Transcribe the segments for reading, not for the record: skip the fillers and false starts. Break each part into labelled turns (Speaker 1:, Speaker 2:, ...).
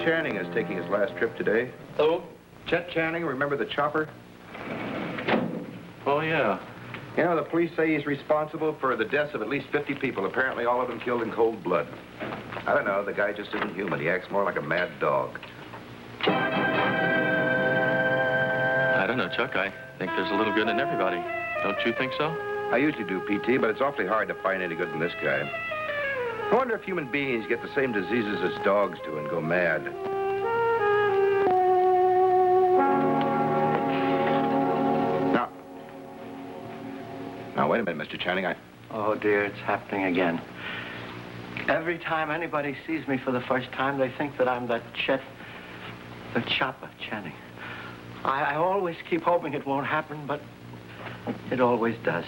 Speaker 1: Channing is taking his last trip today.
Speaker 2: Oh?
Speaker 1: Chet Channing, remember the chopper?
Speaker 2: Oh, yeah.
Speaker 1: You know, the police say he's responsible for the deaths of at least 50 people, apparently all of them killed in cold blood. I don't know, the guy just isn't human. He acts more like a mad dog.
Speaker 2: I don't know, Chuck. I think there's a little good in everybody. Don't you think so?
Speaker 1: I usually do, P.T., but it's awfully hard to find any good in this guy. I wonder if human beings get the same diseases as dogs do and go mad. Now, wait a minute, Mr. Channing.
Speaker 3: Oh, dear, it's happening again. Every time anybody sees me for the first time, they think that I'm the chopper, Channing. I always keep hoping it won't happen, but it always does.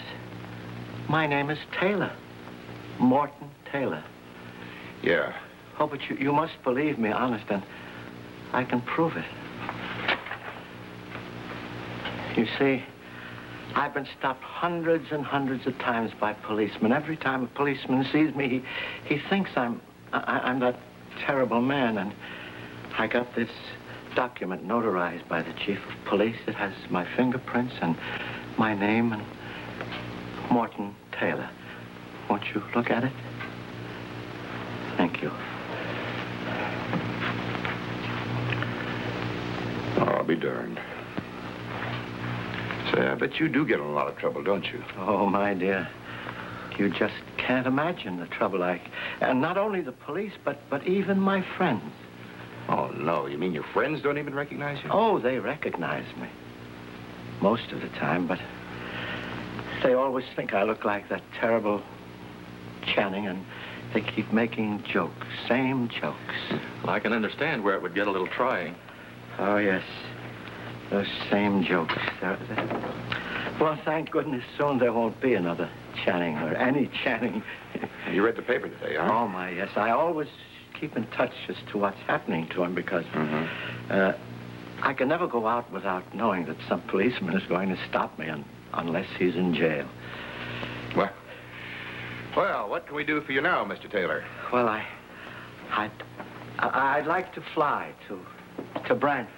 Speaker 3: My name is Taylor. Morton Taylor.
Speaker 1: Yeah.
Speaker 3: Oh, but you must believe me, honest, and I can prove it. You see, I've been stopped hundreds and hundreds of times by policemen. Every time a policeman sees me, he thinks I'm that terrible man, and I got this document notarized by the chief of police. It has my fingerprints and my name and Morton Taylor. Won't you look at it? Thank you.
Speaker 1: Oh, I'll be darned. Say, I bet you do get in a lot of trouble, don't you?
Speaker 3: Oh, my dear. You just can't imagine the trouble and not only the police, but even my friends.
Speaker 1: Oh, no. You mean your friends don't even recognize you?
Speaker 3: Oh, they recognize me. Most of the time, but they always think I look like that terrible Channing, and they keep making jokes, same jokes.
Speaker 2: Well, I can understand where it would get a little trying.
Speaker 3: Oh, yes. Those same jokes. Well, thank goodness soon there won't be another Channing or any Channing.
Speaker 1: You read the paper today, huh?
Speaker 3: Oh, my, yes. I always keep in touch as to what's happening to him because I can never go out without knowing that some policeman is going to stop me unless he's in jail.
Speaker 1: Well, what can we do for you now, Mr. Taylor?
Speaker 3: Well, I'd like to fly to Brantford.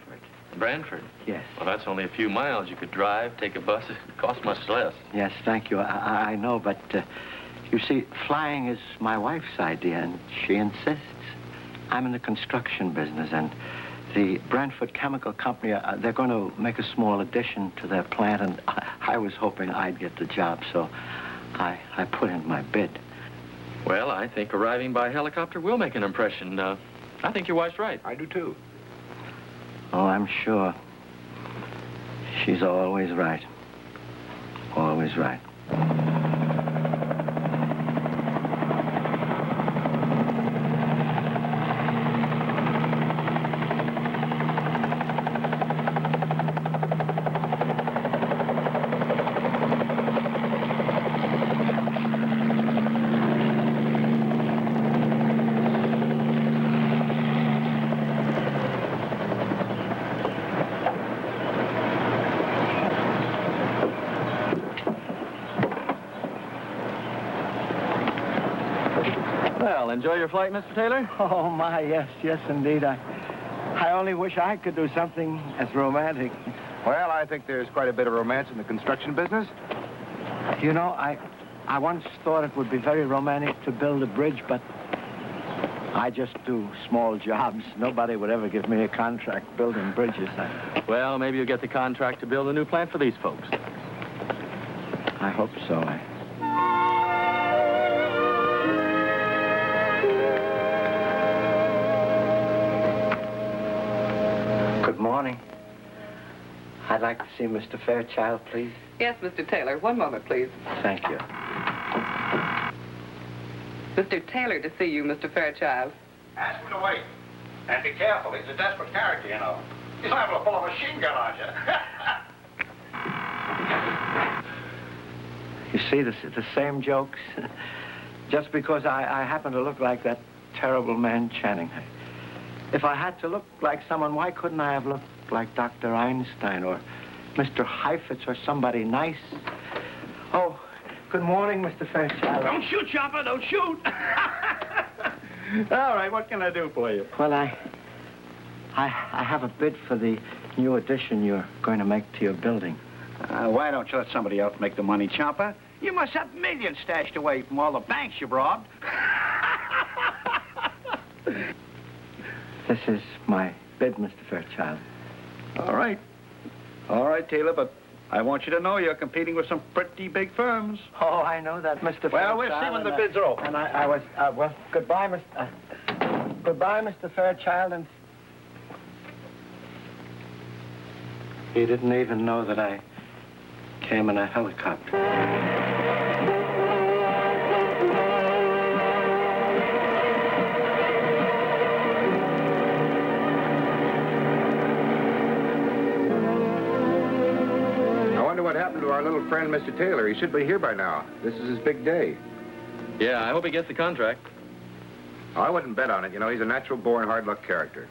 Speaker 2: Brantford?
Speaker 3: Yes.
Speaker 2: Well, that's only a few miles. You could drive, take a bus. It costs much less.
Speaker 3: Yes, thank you. I know, but you see, flying is my wife's idea, and she insists. I'm in the construction business, and the Brantford Chemical Company, they're going to make a small addition to their plant, and I was hoping I'd get the job, so I put in my bid.
Speaker 2: Well, I think arriving by helicopter will make an impression. I think your wife's right.
Speaker 1: I do, too.
Speaker 3: Oh, I'm sure. She's always right. Always right.
Speaker 2: Enjoy your flight, Mr. Taylor?
Speaker 3: Oh, my, yes, indeed. I only wish I could do something as romantic.
Speaker 1: Well, I think there's quite a bit of romance in the construction business.
Speaker 3: You know, I once thought it would be very romantic to build a bridge, but I just do small jobs. Nobody would ever give me a contract building bridges.
Speaker 2: Well, maybe you'll get the contract to build a new plant for these folks.
Speaker 3: I hope so. Good morning. I'd like to see Mr. Fairchild, please.
Speaker 4: Yes, Mr. Taylor. One moment, please.
Speaker 3: Thank you.
Speaker 4: Mr. Taylor to see you, Mr. Fairchild.
Speaker 5: Ask him to wait. And be careful. He's a desperate character, you know. He's liable to pull a machine gun on you.
Speaker 3: You see, the same jokes. Just because I happen to look like that terrible man Channing. If I had to look like someone, why couldn't I have looked like Dr. Einstein or Mr. Heifetz or somebody nice? Oh, good morning, Mr. Fairchild.
Speaker 5: Don't shoot, Chopper. Don't shoot. All right, what can I do for you?
Speaker 3: Well, I have a bid for the new addition you're going to make to your building.
Speaker 5: Why don't you let somebody else make the money, Chopper? You must have millions stashed away from all the banks you've robbed.
Speaker 3: This is my bid, Mr. Fairchild.
Speaker 5: All right. All right, Taylor, but I want you to know you're competing with some pretty big firms.
Speaker 3: Oh, I know that, Mr. Fairchild.
Speaker 5: Well, we'll see when the bids are open.
Speaker 3: And I was, well, goodbye, goodbye, Mr. Fairchild, and... He didn't even know that I came in a helicopter.
Speaker 1: I wonder what happened to our little friend, Mr. Taylor. He should be here by now. This is his big day.
Speaker 2: Yeah, I hope he gets the contract.
Speaker 1: Oh, I wouldn't bet on it. You know, he's a natural-born hard-luck character.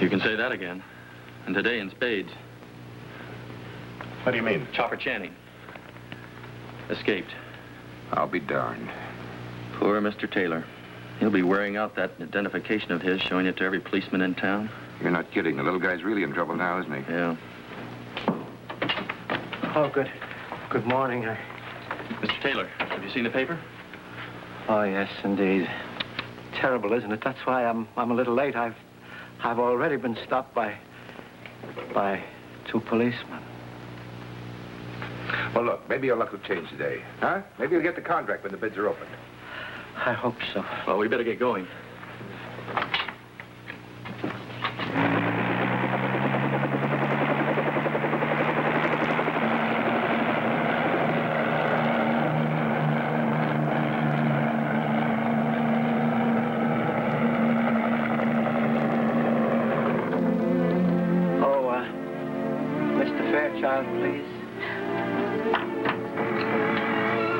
Speaker 2: You can say that again. And today in spades.
Speaker 1: What do you mean?
Speaker 2: Chopper Channing. Escaped.
Speaker 1: I'll be darned.
Speaker 2: Poor Mr. Taylor. He'll be wearing out that identification of his, showing it to every policeman in town.
Speaker 1: You're not kidding. The little guy's really in trouble now, isn't he?
Speaker 2: Yeah.
Speaker 3: Oh, good morning.
Speaker 2: Mr. Taylor, have you seen the paper?
Speaker 3: Oh, yes, indeed. Terrible, isn't it? That's why I'm a little late. I've already been stopped by 2 policemen.
Speaker 1: Well, look, maybe your luck will change today. Huh? Maybe you'll get the contract when the bids are opened.
Speaker 3: I hope so.
Speaker 2: Well, we better get going.
Speaker 3: Please.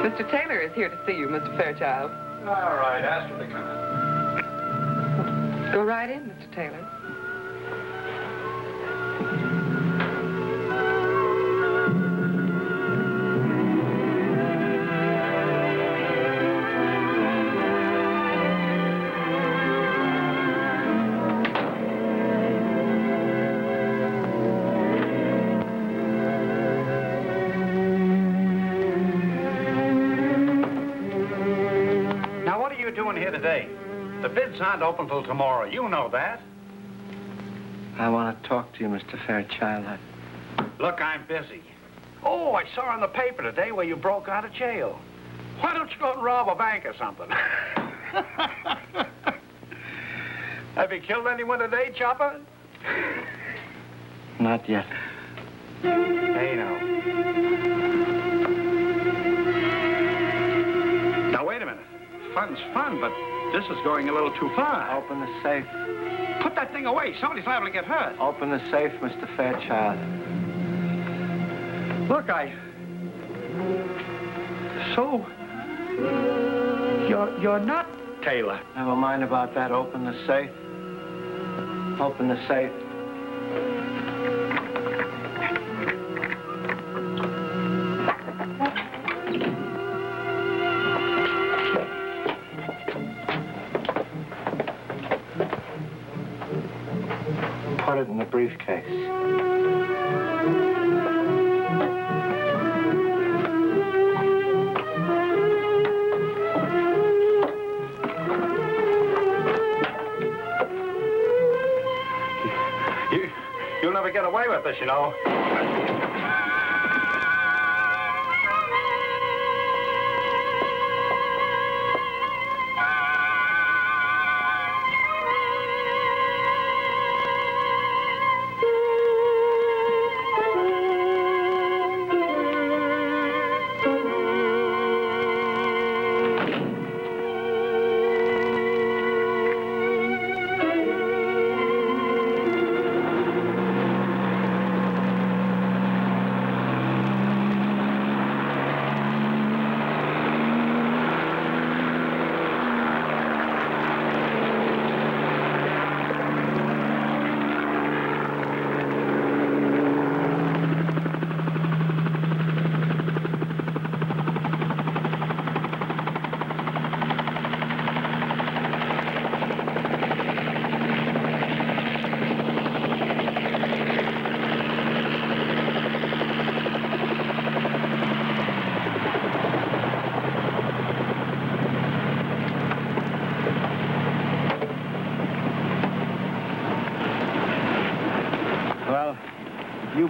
Speaker 4: Mr. Taylor is here to see you, Mr. Fairchild.
Speaker 5: All right, ask him to come in.
Speaker 4: Go right in, Mr. Taylor.
Speaker 5: Doing here today? The bids aren't open till tomorrow. You know that.
Speaker 3: I want to talk to you, Mr. Fairchild.
Speaker 5: Look, I'm busy. Oh, I saw on the paper today where you broke out of jail. Why don't you go and rob a bank or something? Have you killed anyone today, Chopper?
Speaker 3: Not yet.
Speaker 5: Hey, now. Now, wait a minute. Fun's fun, but this is going a little too far.
Speaker 3: Open the safe.
Speaker 5: Put that thing away. Somebody's liable to get hurt.
Speaker 3: Open the safe, Mr. Fairchild.
Speaker 5: Look, So, you're not Taylor.
Speaker 3: Never mind about that. Open the safe. Open the safe. Put it in the briefcase.
Speaker 5: You'll never get away with this, you know.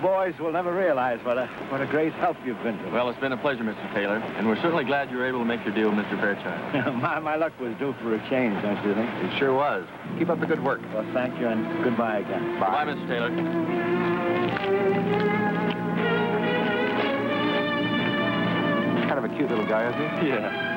Speaker 3: boys will never realize what a great help you've been to me.
Speaker 2: Well, it's been a pleasure, Mr. Taylor, and we're certainly glad you were able to make your deal with Mr. Fairchild.
Speaker 3: my luck was due for a change, don't you think?
Speaker 2: It sure was. Keep up the good work.
Speaker 3: Well, thank you, and goodbye again.
Speaker 2: Bye, Mr. Taylor.
Speaker 1: Kind of a cute little guy, isn't he?
Speaker 2: Yeah.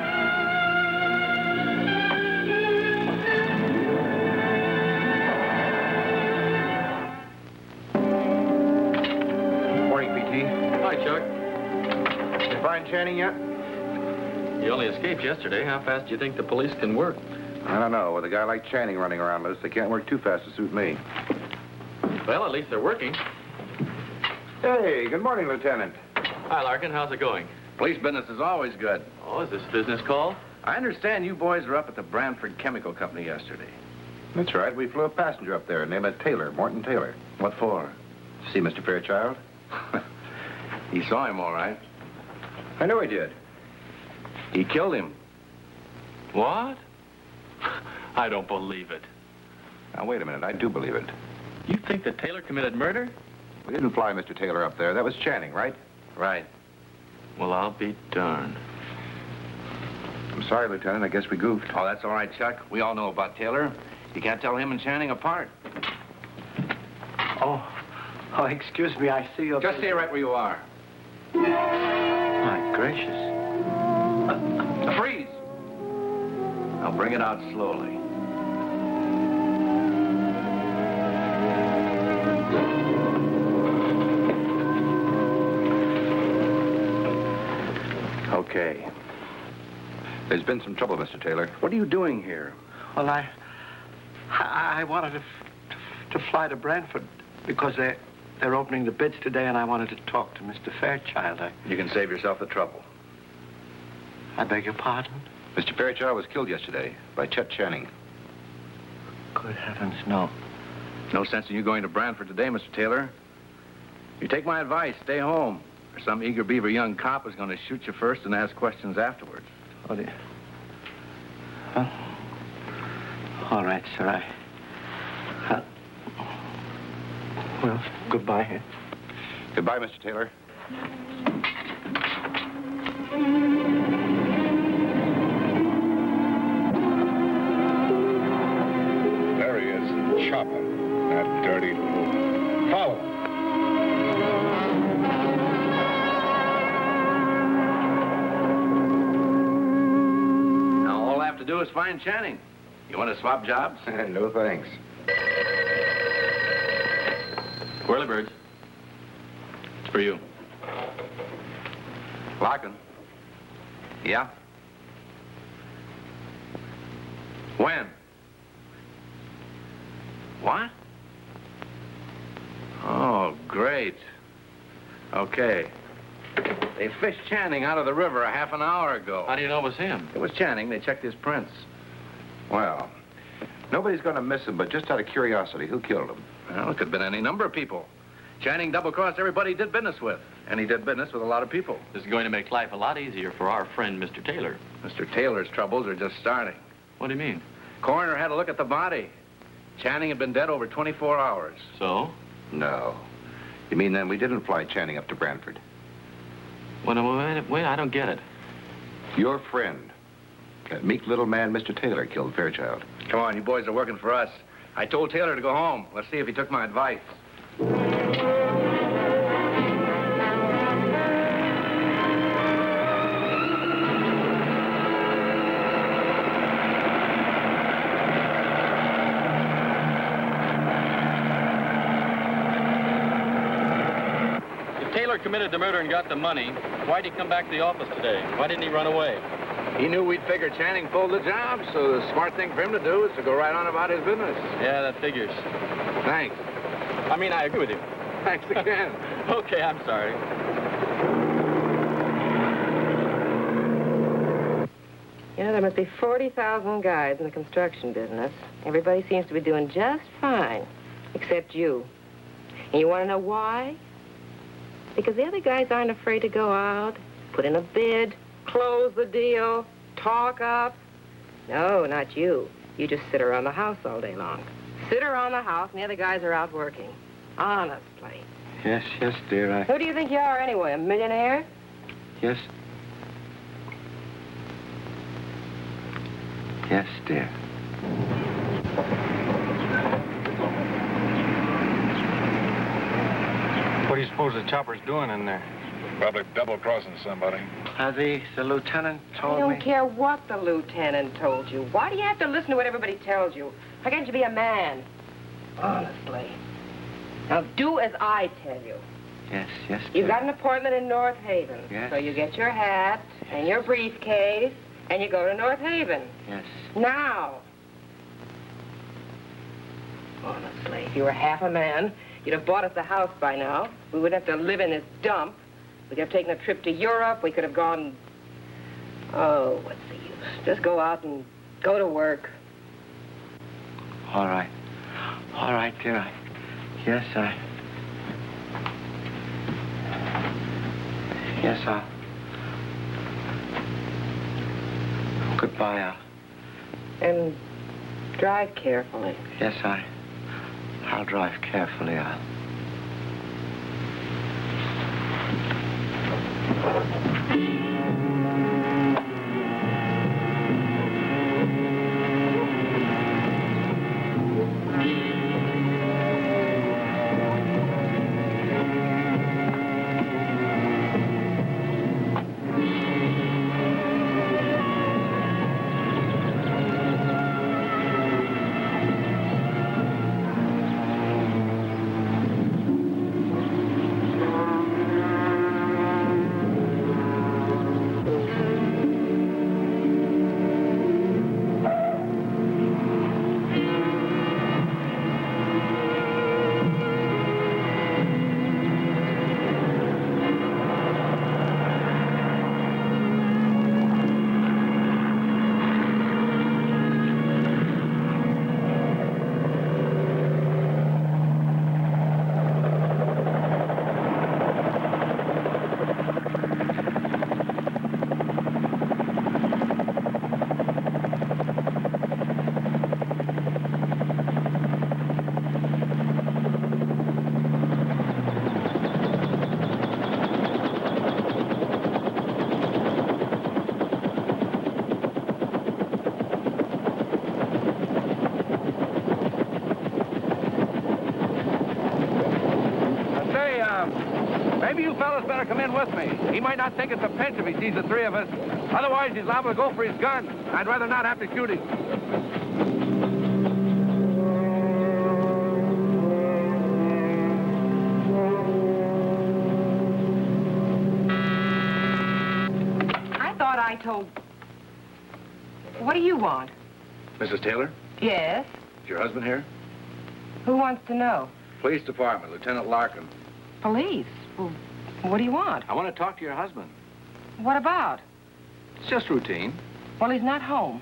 Speaker 1: Morning, P.T.
Speaker 2: Hi, Chuck.
Speaker 1: You find Channing yet?
Speaker 2: You only escaped yesterday. How fast do you think the police can work?
Speaker 1: I don't know. With a guy like Channing running around loose, they can't work too fast to suit me.
Speaker 2: Well, at least they're working.
Speaker 1: Hey, good morning, Lieutenant.
Speaker 2: Hi, Larkin. How's it going?
Speaker 6: Police business is always good.
Speaker 2: Oh, is this business call?
Speaker 6: I understand you boys were up at the Brantford Chemical Company yesterday.
Speaker 1: That's right. We flew a passenger up there named Taylor, Morton Taylor.
Speaker 6: What for?
Speaker 1: See Mr. Fairchild?
Speaker 6: You saw him, all right.
Speaker 1: I know he did.
Speaker 6: He killed him.
Speaker 2: What? I don't believe it.
Speaker 1: Now, wait a minute. I do believe it.
Speaker 2: You think that Taylor committed murder?
Speaker 1: We didn't fly Mr. Taylor up there. That was Channing, right?
Speaker 6: Right.
Speaker 2: Well, I'll be darned.
Speaker 1: I'm sorry, Lieutenant. I guess we goofed.
Speaker 6: Oh, that's all right, Chuck. We all know about Taylor. You can't tell him and Channing apart.
Speaker 3: Oh, excuse me. I see you're...
Speaker 6: Just stay right where you are.
Speaker 3: My gracious.
Speaker 6: Freeze! Now bring it out slowly. Okay.
Speaker 1: There's been some trouble, Mr. Taylor.
Speaker 6: What are you doing here?
Speaker 3: Well, I wanted to fly to Brantford because they're opening the bids today, and I wanted to talk to Mr. Fairchild.
Speaker 6: You can save yourself the trouble.
Speaker 3: I beg your pardon?
Speaker 1: Mr. Fairchild was killed yesterday by Chet Channing.
Speaker 3: Good heavens, no.
Speaker 6: No sense in you going to Brantford today, Mr. Taylor. You take my advice, stay home. Or some eager beaver young cop is going to shoot you first and ask questions afterwards.
Speaker 3: Oh, dear. Well, all right, sir. Well, goodbye.
Speaker 1: Goodbye, Mr. Taylor.
Speaker 7: There he is, Chopper. That dirty little... Follow him.
Speaker 6: Now, all I have to do is find Channing. You want to swap jobs?
Speaker 1: No, thanks.
Speaker 2: Whirlybirds. It's for you.
Speaker 6: Larkin. Yeah? When? What? Oh, great. Okay. They fished Channing out of the river a half an hour ago.
Speaker 2: How do you know it was him?
Speaker 6: It was Channing. They checked his prints.
Speaker 1: Well, nobody's going to miss him, but just out of curiosity, who killed him?
Speaker 6: Well, it could have been any number of people. Channing double-crossed everybody he did business with. And he did business with a lot of people.
Speaker 2: This is going to make life a lot easier for our friend, Mr. Taylor.
Speaker 6: Mr. Taylor's troubles are just starting.
Speaker 2: What do you mean?
Speaker 6: Coroner had a look at the body. Channing had been dead over 24 hours.
Speaker 2: So?
Speaker 1: No. You mean then we didn't fly Channing up to Brantford?
Speaker 2: Well, wait, I don't get it.
Speaker 1: Your friend, that meek little man, Mr. Taylor, killed Fairchild.
Speaker 6: Come on, you boys are working for us. I told Taylor to go home. Let's see if he took my advice.
Speaker 2: If Taylor committed the murder and got the money, why'd he come back to the office today? Why didn't he run away?
Speaker 6: He knew we'd figure Channing pulled the job, so the smart thing for him to do is to go right on about his business.
Speaker 2: Yeah, that figures.
Speaker 6: Thanks.
Speaker 2: I mean, I agree with you.
Speaker 6: Thanks again.
Speaker 2: Okay, I'm sorry.
Speaker 4: You know, there must be 40,000 guys in the construction business. Everybody seems to be doing just fine, except you. And you want to know why? Because the other guys aren't afraid to go out, put in a bid, close the deal, talk up. No, not you. You just sit around the house all day long. Sit around the house and the other guys are out working. Honestly.
Speaker 3: Yes, dear,
Speaker 4: Who do you think you are, anyway? A millionaire?
Speaker 3: Yes. Yes, dear.
Speaker 2: What do you suppose the chopper's doing in there?
Speaker 7: Probably double-crossing somebody.
Speaker 3: The lieutenant told
Speaker 4: I don't
Speaker 3: me...
Speaker 4: care what the lieutenant told you. Why do you have to listen to what everybody tells you? Why can't you be a man? Honestly. Now, do as I tell you.
Speaker 3: Yes, dear.
Speaker 4: You've got an appointment in North Haven.
Speaker 3: Yes.
Speaker 4: So you get your hat and your briefcase, and you go to North Haven.
Speaker 3: Yes.
Speaker 4: Now. Honestly, if you were half a man, you'd have bought us a house by now. We wouldn't have to live in this dump. We could have taken a trip to Europe. We could have gone... Oh, what's the use? Just go out and go to work.
Speaker 3: All right. All right, dear. Yes, I'll... Goodbye, Al.
Speaker 4: And drive carefully.
Speaker 3: Yes, I'll drive carefully, Al.
Speaker 6: Maybe you fellas better come in with me. He might not think it's a pinch if he sees the three of us. Otherwise, he's liable to go for his gun. I'd rather not have to shoot him.
Speaker 4: I thought I told... What do you want?
Speaker 6: Mrs. Taylor?
Speaker 4: Yes?
Speaker 6: Is your husband here?
Speaker 4: Who wants to know?
Speaker 6: Police Department, Lieutenant Larkin.
Speaker 4: Police? Well, what do you want?
Speaker 6: I want to talk to your husband.
Speaker 4: What about?
Speaker 6: It's just routine.
Speaker 4: Well, he's not home.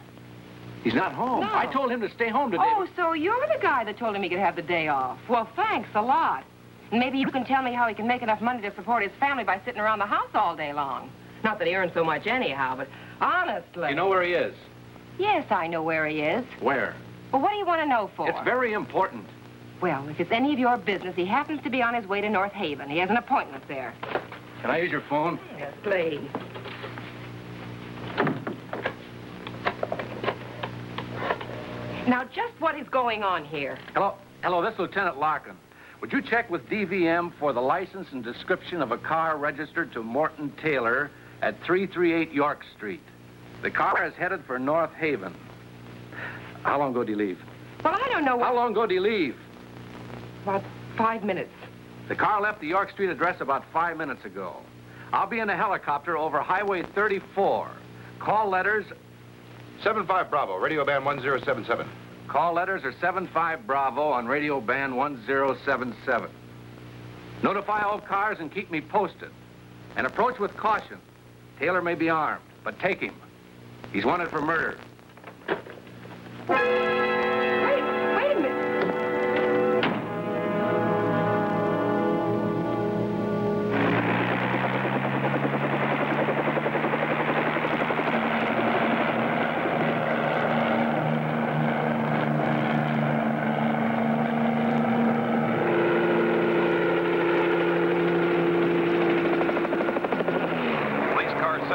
Speaker 6: He's not home.
Speaker 4: No.
Speaker 6: I told him to stay home today.
Speaker 4: Oh, so you're the guy that told him he could have the day off. Well, thanks a lot. And maybe you can tell me how he can make enough money to support his family by sitting around the house all day long. Not that he earns so much anyhow, but honestly...
Speaker 6: You know where he is?
Speaker 4: Yes, I know where he is.
Speaker 6: Where?
Speaker 4: Well, what do you want to know for?
Speaker 6: It's very important.
Speaker 4: Well, if it's any of your business, he happens to be on his way to North Haven. He has an appointment there.
Speaker 6: Can I use your phone?
Speaker 4: Yes, please. Now, just what is going on here?
Speaker 6: Hello, this is Lieutenant Larkin. Would you check with DVM for the license and description of a car registered to Morton Taylor at 338 York Street? The car is headed for North Haven. How long ago did he leave?
Speaker 4: Well, I don't know what...
Speaker 6: How long ago did he leave?
Speaker 4: About 5 minutes.
Speaker 6: The car left the York Street address about 5 minutes ago. I'll be in a helicopter over Highway 34. Call letters...
Speaker 1: 75 Bravo, radio band 1077.
Speaker 6: Call letters are 75 Bravo on radio band 1077. Notify all cars and keep me posted. And approach with caution. Taylor may be armed, but take him. He's wanted for murder.
Speaker 4: Wait a minute.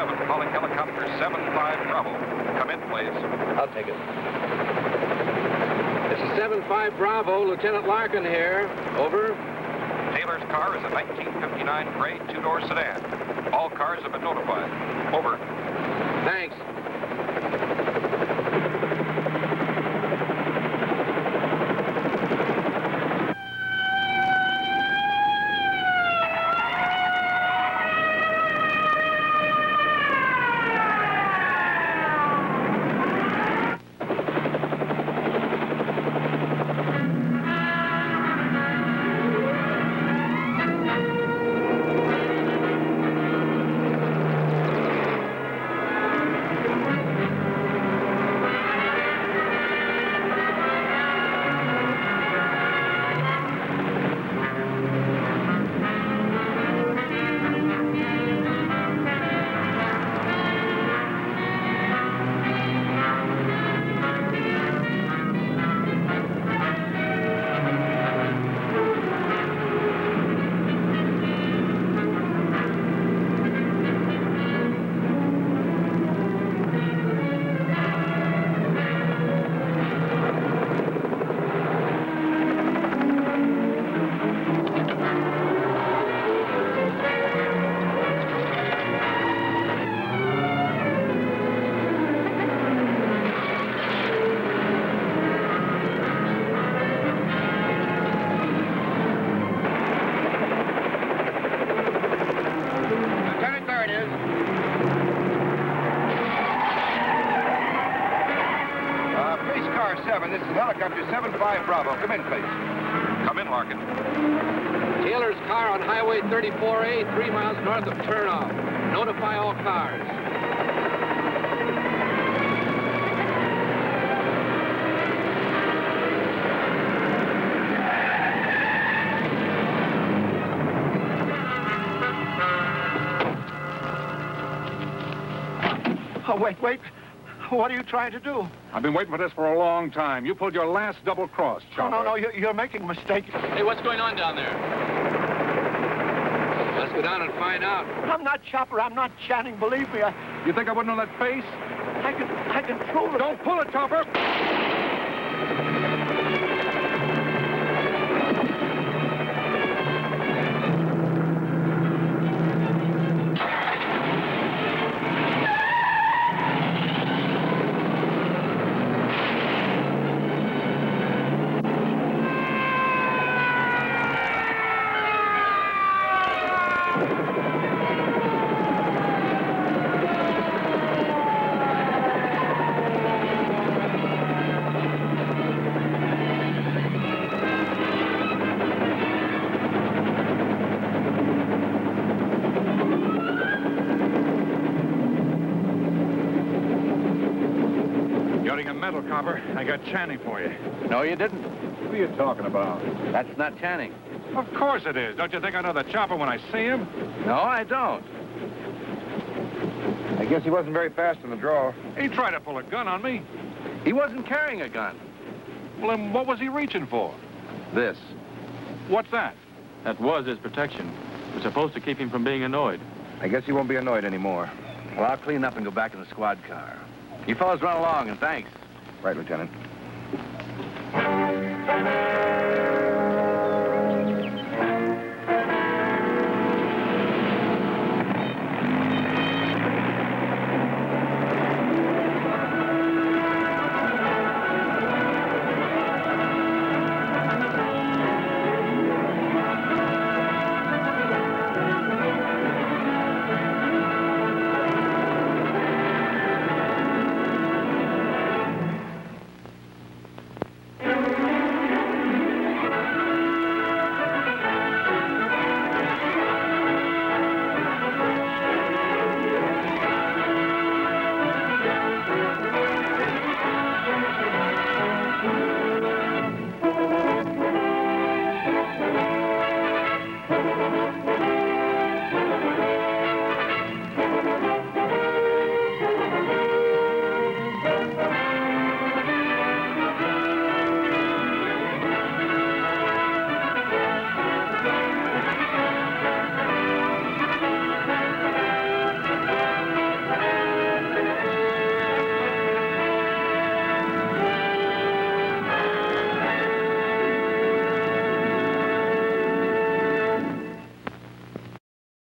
Speaker 8: 7, calling helicopter 75 Bravo. Come in, please.
Speaker 3: I'll take it.
Speaker 6: This is 75 Bravo, Lieutenant Larkin here. Over.
Speaker 8: Taylor's car is a 1959 gray two-door sedan. All cars have been notified. Over.
Speaker 6: Thanks.
Speaker 1: This is helicopter 75 Bravo. Come in, please.
Speaker 8: Come in, Larkin.
Speaker 6: Taylor's car on Highway 34A, 3 miles north of Turnoff. Notify all cars.
Speaker 5: Oh, wait. What are you trying to do?
Speaker 7: I've been waiting for this for a long time. You pulled your last double cross, Chopper.
Speaker 5: No, you're making a mistake.
Speaker 2: Hey, what's going on down there?
Speaker 6: Let's go down and find out.
Speaker 5: I'm not Chopper. I'm not Channing. Believe me,
Speaker 7: You think I wouldn't know that face?
Speaker 5: I can prove it.
Speaker 7: Don't pull it, Chopper! Copper, I got Channing for you.
Speaker 6: No, you didn't.
Speaker 7: What are you talking about?
Speaker 6: That's not Channing.
Speaker 7: Of course it is. Don't you think I know the Chopper when I see him?
Speaker 6: No, I don't.
Speaker 1: I guess he wasn't very fast in the draw.
Speaker 7: He tried to pull a gun on me.
Speaker 6: He wasn't carrying a gun.
Speaker 7: Well, then what was he reaching for?
Speaker 2: This.
Speaker 7: What's that?
Speaker 2: That was his protection. It was supposed to keep him from being annoyed.
Speaker 1: I guess he won't be annoyed anymore.
Speaker 6: Well, I'll clean up and go back in the squad car. You fellas run along, and thanks.
Speaker 1: Right, Lieutenant.